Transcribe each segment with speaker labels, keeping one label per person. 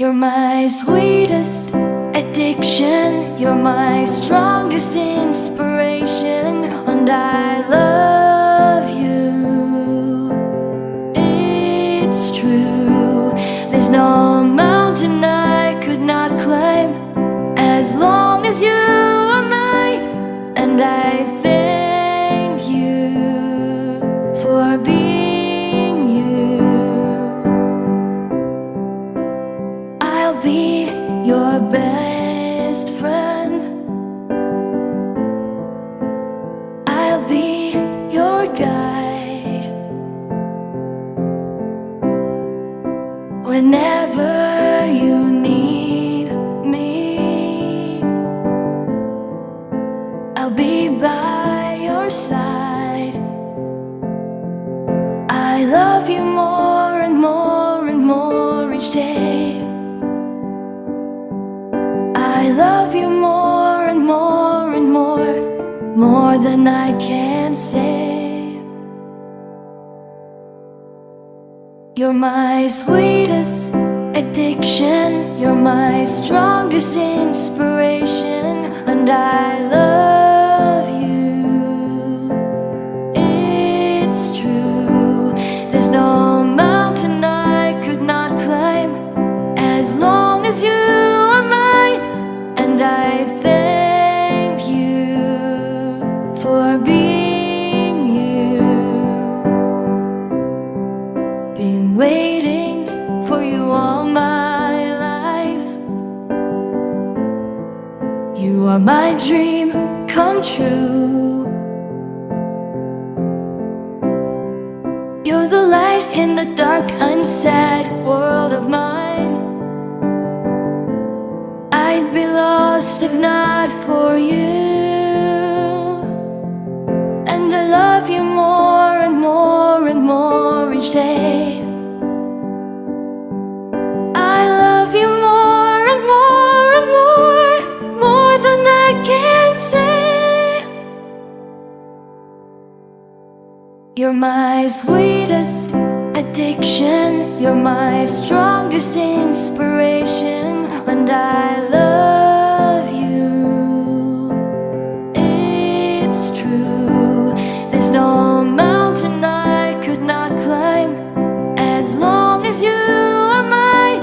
Speaker 1: You're my sweetest addiction, you're my strongest inspiration, and I love you. It's true, there's no mountain I could not climb as long as you are mine, and I thank you for being you. I'll be your best friend, I'll be your guide whenever you need me. I'll be by your side. I love you more and more and more each day. I love you more and more and more than I can say. You're my sweetest addiction, you're my strongest inspiration, and I love you. It's true, there's no mountain I could not climb as long as you are mine, and I thank you for being you. Been waiting for you all my life. You are my dream come true. You're the light in the dark, unsad world of mine. I'd be lost if not for you, and I love you more and more and more each day. I love you more and more and more than I can say. You're my sweetest addiction, you're my strongest inspiration, and I love you. It's true, there's no mountain I could not climb as long as you are mine,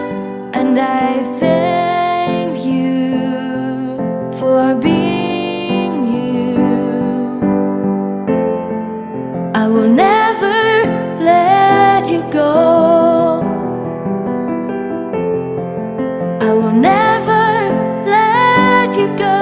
Speaker 1: and I thank you for being you. I will never let you go, I will never let you go.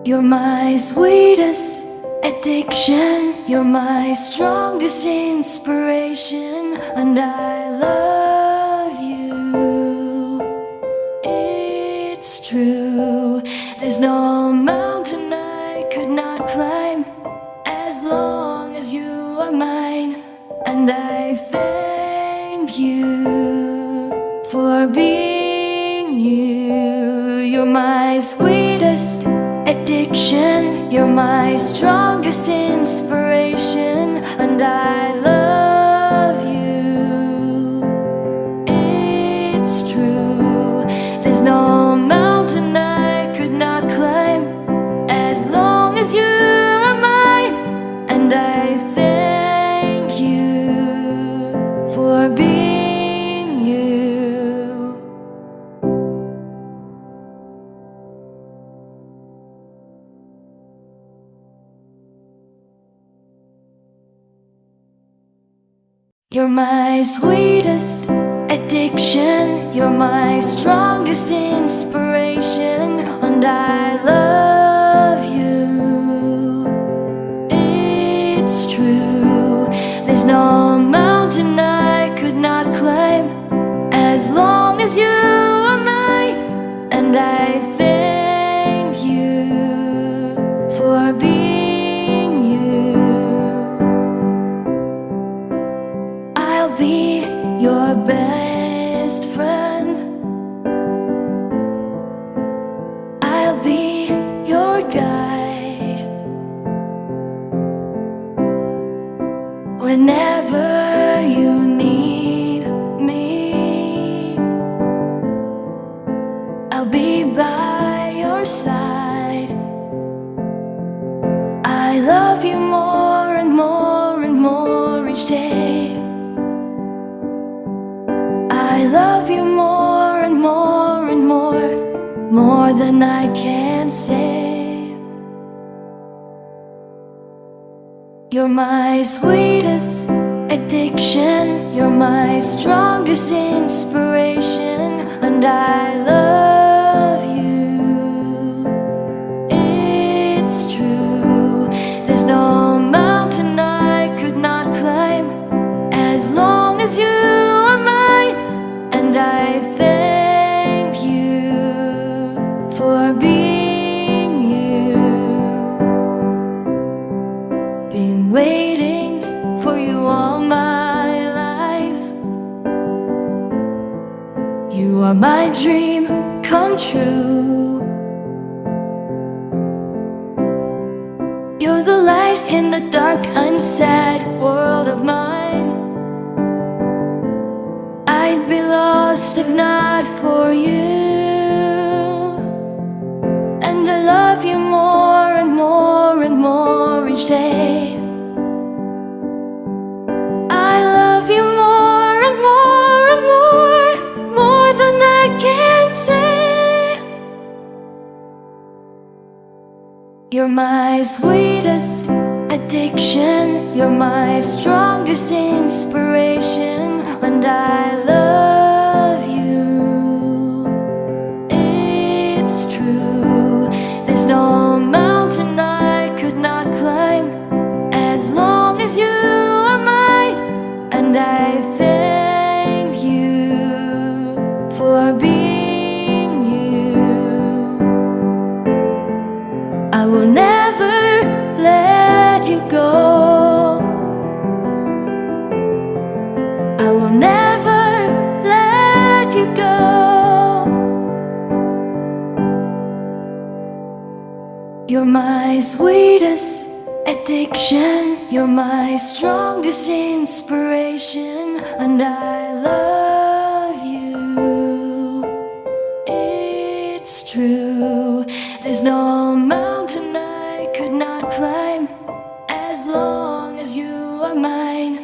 Speaker 1: You're my sweetest addiction, you're my strongest inspiration, and I love you. It's true, there's no mountain I could not climb as long as you are mine, and I thank you for being you. You're my sweetest addiction, you're my strongest inspiration, and I love you. It's true, there's no mountain I could not climb as long as you are mine, and I thank you for being you. You're my sweetest addiction, you're my strongest inspiration, and I love you. It's true, there's no mountain I could not climb as long as you are mine, and I thank you for being you. I'll be your best friend, I'll be your guide whenever you day. I love you more and more and more than I can say. You're my sweetest addiction, you're my strongest inspiration, and I love you. It's true, there's no mountain I could not climb as long as you are mine, and I thank you for being you. Been waiting for you all my life. You are my dream come true. You're the light in the dark, unsaid world of mine. I'd be lost if not for you. And I love you more and more and more each day. I love you more and more and more than I can say. You're my sweetest addiction, you're my strongest inspiration, and I love you. It's true, there's no mountain I could not climb as long as you are mine, and I thank you for being you. I will never let you go. I will never let you go. You're my sweetest addiction, you're my strongest inspiration, and I love you. It's true, there's no mountain I could not climb as long as you are mine,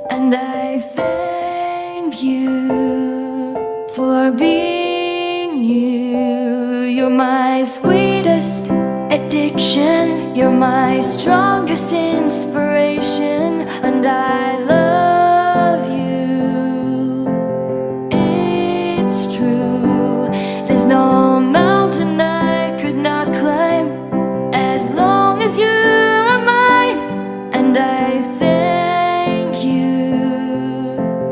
Speaker 1: and I thank you for being you. You're my sweetest addiction, you're my strongest inspiration, and I love you. It's true, there's no mountain I could not climb as long as you are mine, and I thank you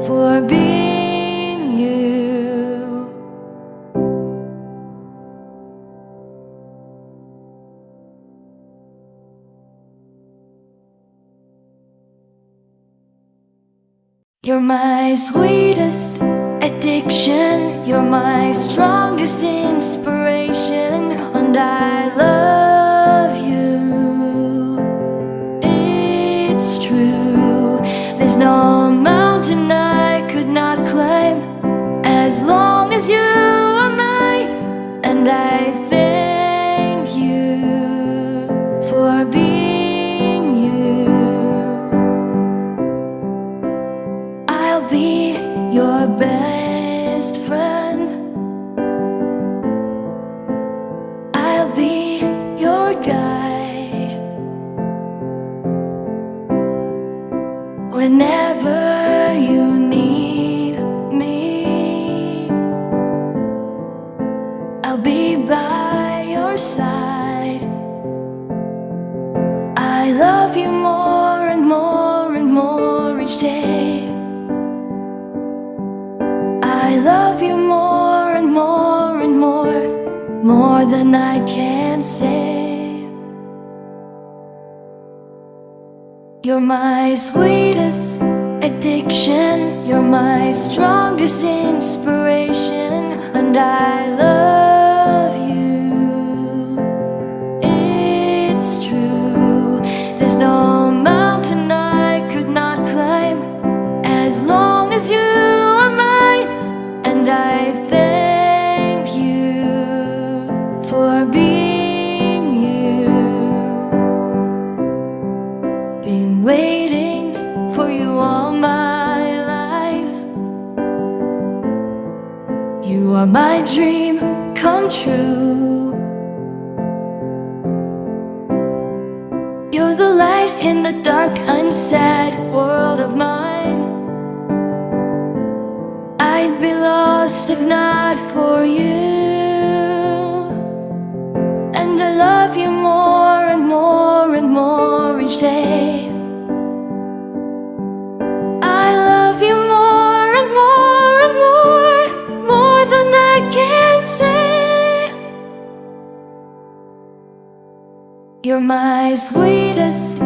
Speaker 1: for being you. You're my sweetest addiction, you're my strongest inspiration, and I love you. It's true, there's no mountain I could not climb as long as you are mine, and I thank you for being you. I'll be your best friend. I'll be your guide whenever you need me. I'll be by your side. I love you more and more and more each day. I love you more and more and more than I can say. You're my sweetest addiction, you're my strongest inspiration, and I love you. It's true, there's no mountain I could not climb as long as you are mine, and I thank you for being you. Been waiting for you all my are my dream come true. You're the light in the dark, unsad world of mine. I'd be lost if not for you. And I love you more and more and more each day. I love you more and more and more than I can say. You're my sweetest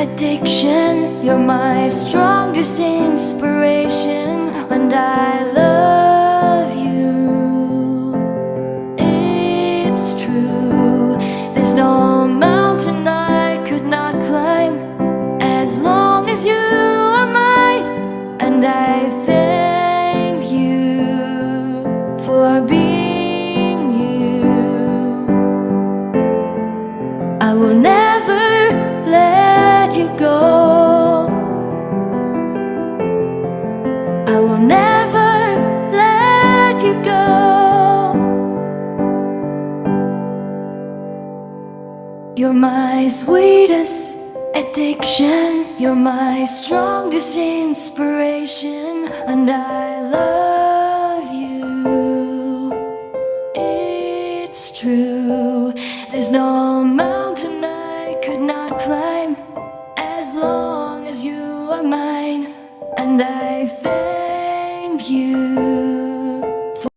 Speaker 1: addiction, you're my strongest inspiration, and I love you. It's true, there's no mountain I could not climb as long as you are mine, and I thank you for being you. I will never let you go. I will never let you go. You're my sweetest addiction, you're my strongest inspiration, and I love you. It's true, there's no mountain I could not climb as long as you are mine, and I thank you.